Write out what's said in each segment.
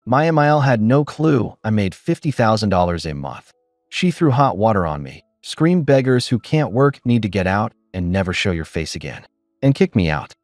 Maya Mael had no clue I made $50,000 a month. She threw hot water on me, screamed beggars who can't work need to get out and never show your face again, and kicked me out.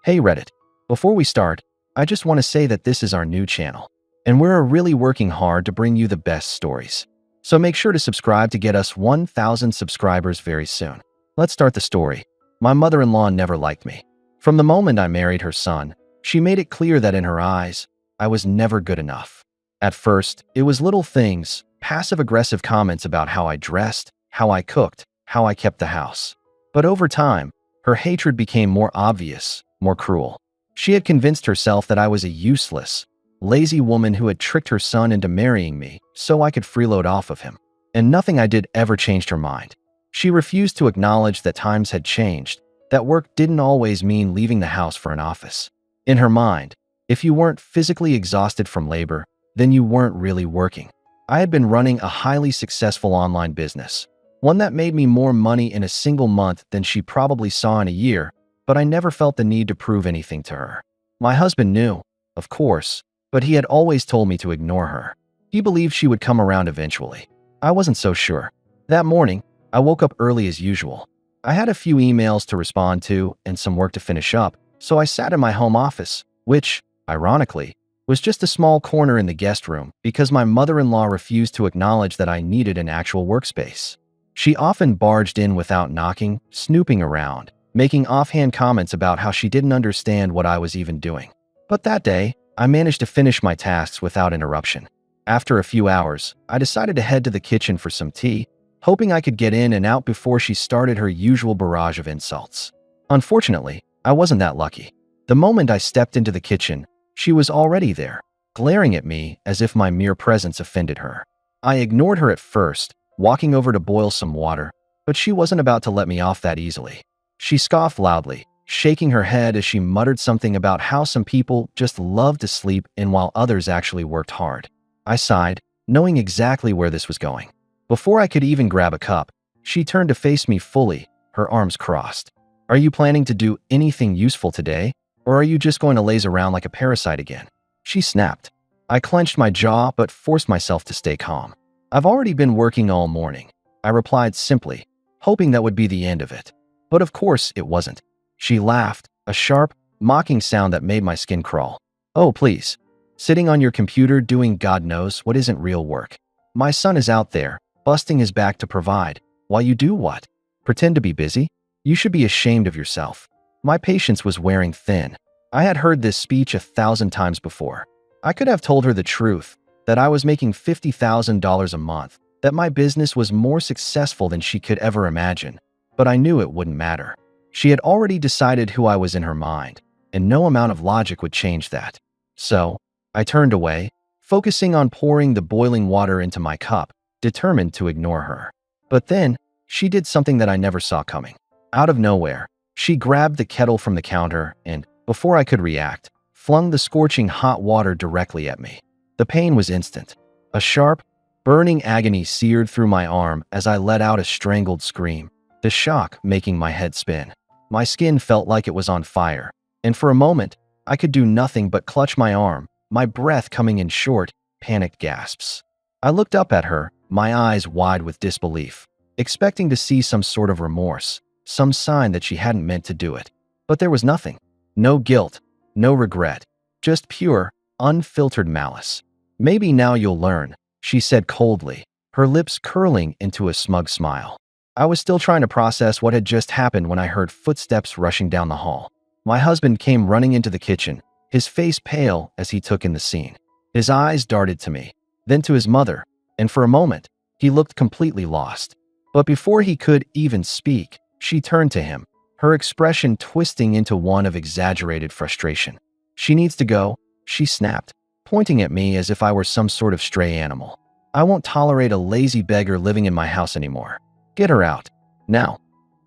Hey Reddit, before we start, I just want to say that this is our new channel, and we're really working hard to bring you the best stories. So make sure to subscribe to get us 1,000 subscribers very soon. Let's start the story. My mother-in-law never liked me. From the moment I married her son, she made it clear that in her eyes, I was never good enough. At first, it was little things, passive-aggressive comments about how I dressed, how I cooked, how I kept the house. But over time, her hatred became more obvious, more cruel. She had convinced herself that I was a useless, lazy woman who had tricked her son into marrying me so I could freeload off of him. And nothing I did ever changed her mind. She refused to acknowledge that times had changed, that work didn't always mean leaving the house for an office. In her mind, if you weren't physically exhausted from labor, then you weren't really working. I had been running a highly successful online business, one that made me more money in a single month than she probably saw in a year, but I never felt the need to prove anything to her. My husband knew, of course, but he had always told me to ignore her. He believed she would come around eventually. I wasn't so sure. That morning, I woke up early as usual. I had a few emails to respond to and some work to finish up, so I sat in my home office, which, ironically, was just a small corner in the guest room because my mother-in-law refused to acknowledge that I needed an actual workspace. She often barged in without knocking, snooping around, making offhand comments about how she didn't understand what I was even doing. But that day, I managed to finish my tasks without interruption. After a few hours, I decided to head to the kitchen for some tea, hoping I could get in and out before she started her usual barrage of insults. Unfortunately, I wasn't that lucky. The moment I stepped into the kitchen, she was already there, glaring at me as if my mere presence offended her. I ignored her at first, walking over to boil some water, but she wasn't about to let me off that easily. She scoffed loudly, shaking her head as she muttered something about how some people just love to sleep in while others actually worked hard. I sighed, knowing exactly where this was going. Before I could even grab a cup, she turned to face me fully, her arms crossed. Are you planning to do anything useful today, or are you just going to laze around like a parasite again? She snapped. I clenched my jaw but forced myself to stay calm. I've already been working all morning, I replied simply, hoping that would be the end of it. But of course it wasn't. She laughed, a sharp, mocking sound that made my skin crawl. Oh, please. Sitting on your computer doing God knows what isn't real work. My son is out there, busting his back to provide, while you do what? Pretend to be busy? You should be ashamed of yourself. My patience was wearing thin. I had heard this speech 1,000 times before. I could have told her the truth, that I was making $50,000 a month, that my business was more successful than she could ever imagine, but I knew it wouldn't matter. She had already decided who I was in her mind, and no amount of logic would change that. So, I turned away, focusing on pouring the boiling water into my cup, determined to ignore her. But then, she did something that I never saw coming. Out of nowhere, she grabbed the kettle from the counter and, before I could react, flung the scorching hot water directly at me. The pain was instant. A sharp, burning agony seared through my arm as I let out a strangled scream, the shock making my head spin. My skin felt like it was on fire, and for a moment, I could do nothing but clutch my arm, my breath coming in short, panicked gasps. I looked up at her, my eyes wide with disbelief, expecting to see some sort of remorse, some sign that she hadn't meant to do it. But there was nothing. No guilt, no regret, just pure, unfiltered malice. Maybe now you'll learn, she said coldly, her lips curling into a smug smile. I was still trying to process what had just happened when I heard footsteps rushing down the hall. My husband came running into the kitchen, his face pale as he took in the scene. His eyes darted to me, then to his mother, and for a moment, he looked completely lost. But before he could even speak, she turned to him, her expression twisting into one of exaggerated frustration. She needs to go, she snapped, pointing at me as if I were some sort of stray animal. I won't tolerate a lazy beggar living in my house anymore. Get her out. Now.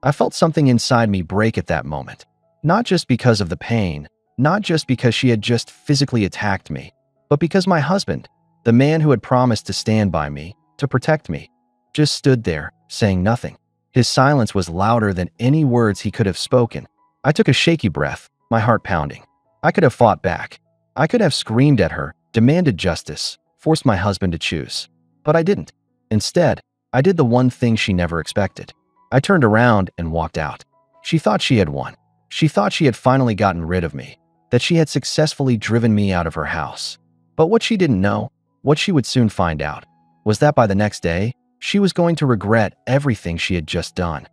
I felt something inside me break at that moment. Not just because of the pain, not just because she had just physically attacked me, but because my husband, the man who had promised to stand by me, to protect me, just stood there, saying nothing. His silence was louder than any words he could have spoken. I took a shaky breath, my heart pounding. I could have fought back. I could have screamed at her, demanded justice, forced my husband to choose. But I didn't. Instead, I did the one thing she never expected. I turned around and walked out. She thought she had won. She thought she had finally gotten rid of me, that she had successfully driven me out of her house. But what she didn't know, what she would soon find out, was that by the next day, she was going to regret everything she had just done.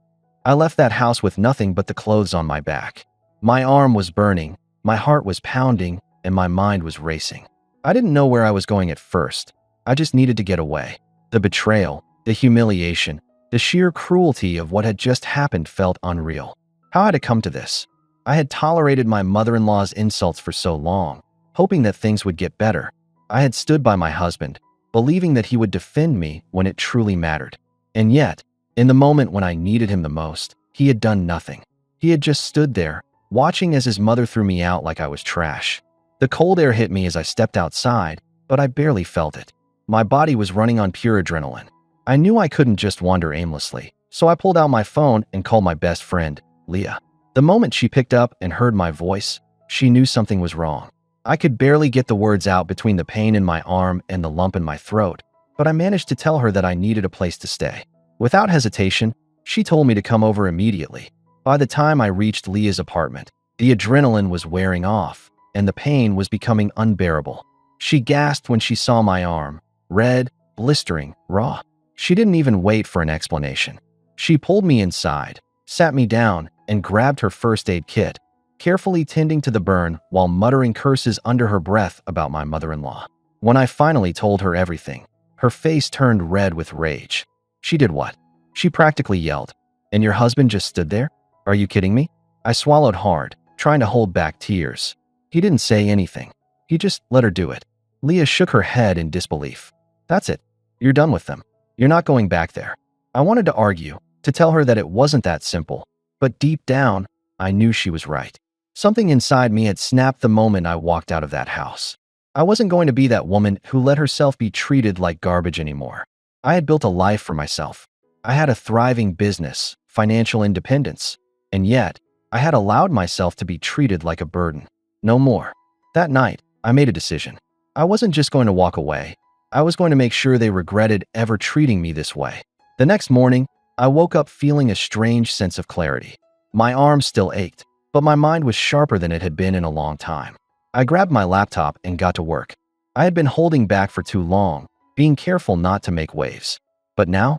I left that house with nothing but the clothes on my back. My arm was burning, my heart was pounding, and my mind was racing. I didn't know where I was going at first. I just needed to get away. The betrayal, the humiliation, the sheer cruelty of what had just happened felt unreal. How had it come to this? I had tolerated my mother-in-law's insults for so long, hoping that things would get better. I had stood by my husband, believing that he would defend me when it truly mattered. And yet, in the moment when I needed him the most, he had done nothing. He had just stood there, watching as his mother threw me out like I was trash. The cold air hit me as I stepped outside, but I barely felt it. My body was running on pure adrenaline. I knew I couldn't just wander aimlessly, so I pulled out my phone and called my best friend, Leah. The moment she picked up and heard my voice, she knew something was wrong. I could barely get the words out between the pain in my arm and the lump in my throat, but I managed to tell her that I needed a place to stay. Without hesitation, she told me to come over immediately. By the time I reached Leah's apartment, the adrenaline was wearing off, and the pain was becoming unbearable. She gasped when she saw my arm, red, blistering, raw. She didn't even wait for an explanation. She pulled me inside, sat me down, and grabbed her first aid kit, carefully tending to the burn while muttering curses under her breath about my mother-in-law. When I finally told her everything, her face turned red with rage. She did what? She practically yelled, "And your husband just stood there? Are you kidding me?" I swallowed hard, trying to hold back tears. He didn't say anything. He just let her do it. Leah shook her head in disbelief. "That's it. You're done with them. You're not going back there." I wanted to argue, to tell her that it wasn't that simple, but deep down, I knew she was right. Something inside me had snapped the moment I walked out of that house. I wasn't going to be that woman who let herself be treated like garbage anymore. I had built a life for myself. I had a thriving business, financial independence, and yet, I had allowed myself to be treated like a burden. No more. That night, I made a decision. I wasn't just going to walk away. I was going to make sure they regretted ever treating me this way. The next morning, I woke up feeling a strange sense of clarity. My arm still ached, but my mind was sharper than it had been in a long time. I grabbed my laptop and got to work. I had been holding back for too long, being careful not to make waves. But now,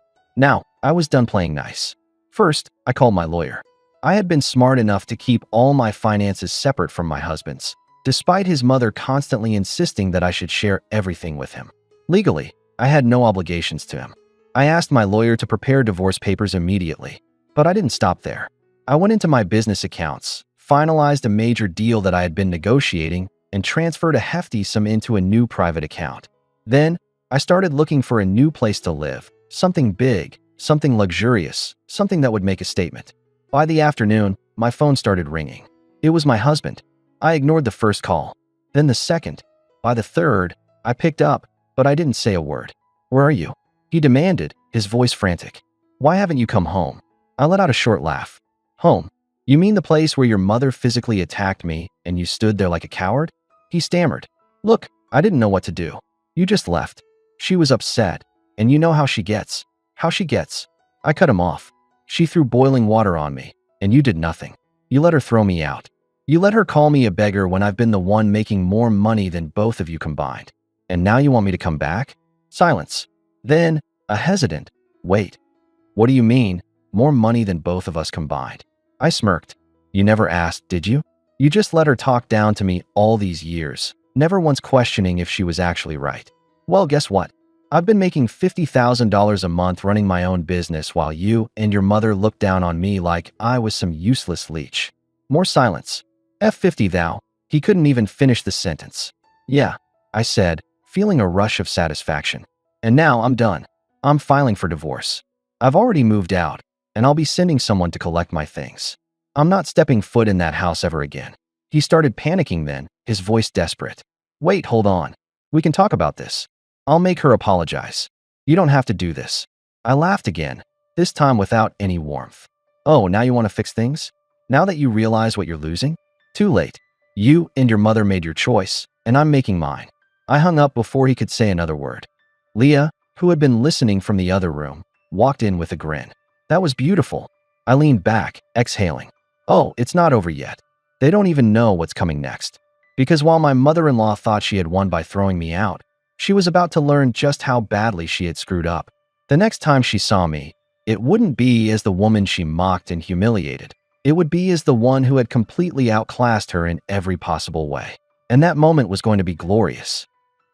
I was done playing nice. First, I called my lawyer. I had been smart enough to keep all my finances separate from my husband's, despite his mother constantly insisting that I should share everything with him. Legally, I had no obligations to him. I asked my lawyer to prepare divorce papers immediately, but I didn't stop there. I went into my business accounts, finalized a major deal that I had been negotiating, and transferred a hefty sum into a new private account. Then, I started looking for a new place to live, something big, something luxurious, something that would make a statement. By the afternoon, my phone started ringing. It was my husband. I ignored the first call, then the second. By the third, I picked up, but I didn't say a word. "Where are you?" he demanded, his voice frantic. "Why haven't you come home?" I let out a short laugh. "Home? You mean the place where your mother physically attacked me and you stood there like a coward?" He stammered. "Look, I didn't know what to do. You just left." She was upset, and you know how she gets. How she gets. I cut him off. "She threw boiling water on me, and you did nothing. You let her throw me out. You let her call me a beggar when I've been the one making more money than both of you combined. And now you want me to come back?" Silence. Then, a hesitant, "Wait. What do you mean, more money than both of us combined?" I smirked. "You never asked, did you? You just let her talk down to me all these years, never once questioning if she was actually right. Well, guess what? I've been making $50,000 a month running my own business while you and your mother looked down on me like I was some useless leech." More silence. "F50 thou." He couldn't even finish the sentence. "Yeah," I said, feeling a rush of satisfaction. "And now I'm done. I'm filing for divorce. I've already moved out, and I'll be sending someone to collect my things. I'm not stepping foot in that house ever again." He started panicking then, his voice desperate. "Wait, hold on. We can talk about this. I'll make her apologize. You don't have to do this." I laughed again, this time without any warmth. "Oh, now you want to fix things? Now that you realize what you're losing? Too late. You and your mother made your choice, and I'm making mine. I hung up before he could say another word. Leah, who had been listening from the other room, walked in with a grin. That was beautiful. I leaned back, exhaling. Oh, it's not over yet. They don't even know what's coming next. Because while my mother-in-law thought she had won by throwing me out, she was about to learn just how badly she had screwed up. The next time she saw me, it wouldn't be as the woman she mocked and humiliated. It would be as the one who had completely outclassed her in every possible way. And that moment was going to be glorious.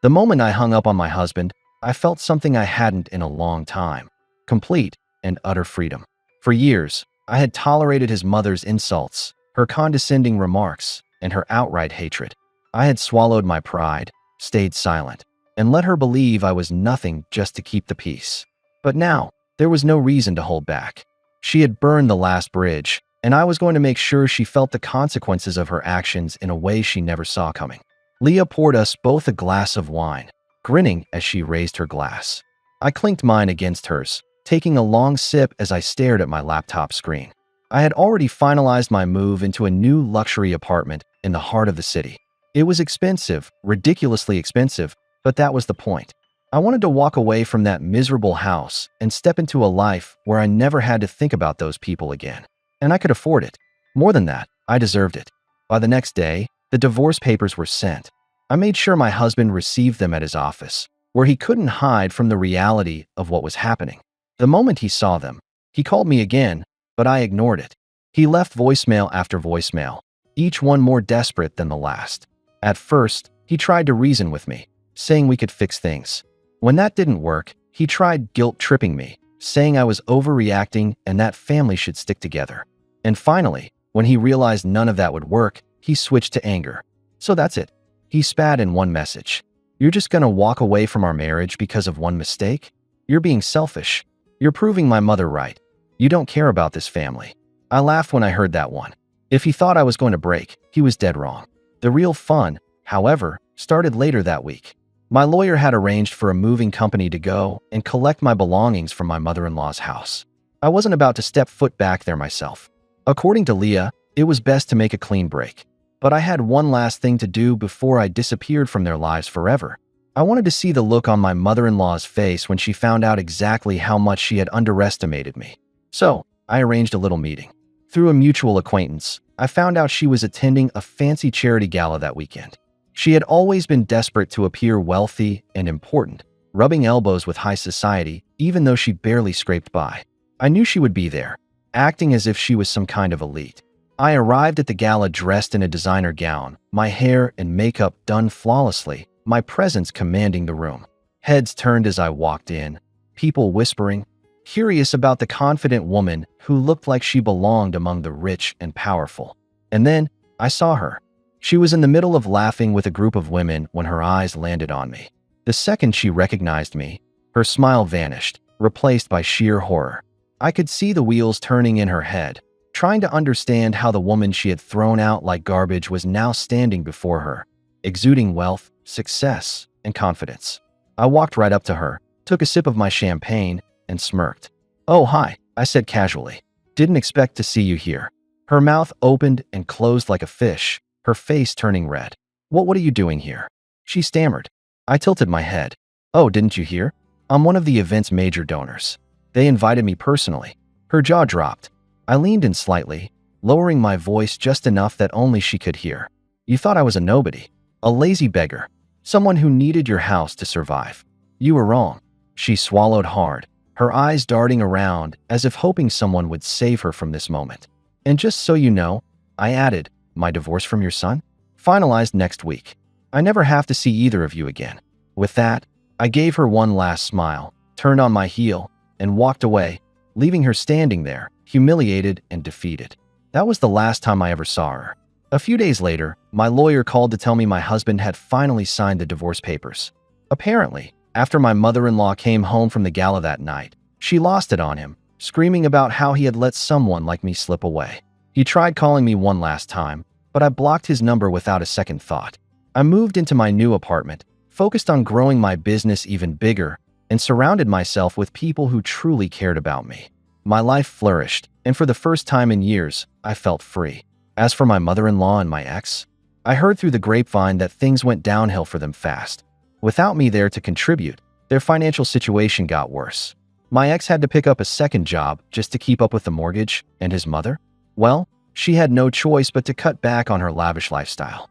The moment I hung up on my husband, I felt something I hadn't in a long time. Complete and utter freedom. For years, I had tolerated his mother's insults, her condescending remarks, and her outright hatred. I had swallowed my pride, stayed silent, and let her believe I was nothing just to keep the peace. But now, there was no reason to hold back. She had burned the last bridge, and I was going to make sure she felt the consequences of her actions in a way she never saw coming. Leah poured us both a glass of wine, grinning as she raised her glass. I clinked mine against hers, taking a long sip as I stared at my laptop screen. I had already finalized my move into a new luxury apartment in the heart of the city. It was expensive, ridiculously expensive, but that was the point. I wanted to walk away from that miserable house and step into a life where I never had to think about those people again. And I could afford it. More than that, I deserved it. By the next day, the divorce papers were sent. I made sure my husband received them at his office, where he couldn't hide from the reality of what was happening. The moment he saw them, he called me again, but I ignored it. He left voicemail after voicemail, each one more desperate than the last. At first, he tried to reason with me, saying we could fix things. When that didn't work, he tried guilt-tripping me, saying I was overreacting and that family should stick together. And finally, when he realized none of that would work, he switched to anger. So that's it. He spat in one message. You're just gonna walk away from our marriage because of one mistake? You're being selfish. You're proving my mother right. You don't care about this family. I laughed when I heard that one. If he thought I was going to break, he was dead wrong. The real fun, however, started later that week. My lawyer had arranged for a moving company to go and collect my belongings from my mother-in-law's house. I wasn't about to step foot back there myself. According to Leah, it was best to make a clean break. But I had one last thing to do before I disappeared from their lives forever. I wanted to see the look on my mother-in-law's face when she found out exactly how much she had underestimated me. So, I arranged a little meeting. Through a mutual acquaintance, I found out she was attending a fancy charity gala that weekend. She had always been desperate to appear wealthy and important, rubbing elbows with high society, even though she barely scraped by. I knew she would be there, acting as if she was some kind of elite. I arrived at the gala dressed in a designer gown, my hair and makeup done flawlessly, my presence commanding the room. Heads turned as I walked in, people whispering, curious about the confident woman who looked like she belonged among the rich and powerful. And then, I saw her. She was in the middle of laughing with a group of women when her eyes landed on me. The second she recognized me, her smile vanished, replaced by sheer horror. I could see the wheels turning in her head, trying to understand how the woman she had thrown out like garbage was now standing before her, exuding wealth, success, and confidence. I walked right up to her, took a sip of my champagne, and smirked. "Oh, hi," I said casually. "Didn't expect to see you here." Her mouth opened and closed like a fish, her face turning red. What are you doing here?" she stammered. I tilted my head. "Oh, didn't you hear? I'm one of the event's major donors. They invited me personally." Her jaw dropped. I leaned in slightly, lowering my voice just enough that only she could hear. "You thought I was a nobody, a lazy beggar, someone who needed your house to survive. You were wrong." She swallowed hard, her eyes darting around as if hoping someone would save her from this moment. "And just so you know," I added, "my divorce from your son? Finalized next week. I never have to see either of you again." With that, I gave her one last smile, turned on my heel, and walked away, leaving her standing there, humiliated and defeated. That was the last time I ever saw her. A few days later, my lawyer called to tell me my husband had finally signed the divorce papers. Apparently, after my mother-in-law came home from the gala that night, she lost it on him, screaming about how he had let someone like me slip away. He tried calling me one last time, but I blocked his number without a second thought. I moved into my new apartment, focused on growing my business even bigger, and surrounded myself with people who truly cared about me. My life flourished, and for the first time in years, I felt free. As for my mother-in-law and my ex, I heard through the grapevine that things went downhill for them fast. Without me there to contribute, their financial situation got worse. My ex had to pick up a second job just to keep up with the mortgage, and his mother? Well, she had no choice but to cut back on her lavish lifestyle.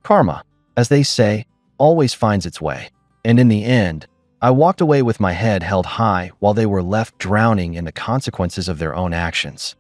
Karma, as they say, always finds its way. And in the end, I walked away with my head held high while they were left drowning in the consequences of their own actions.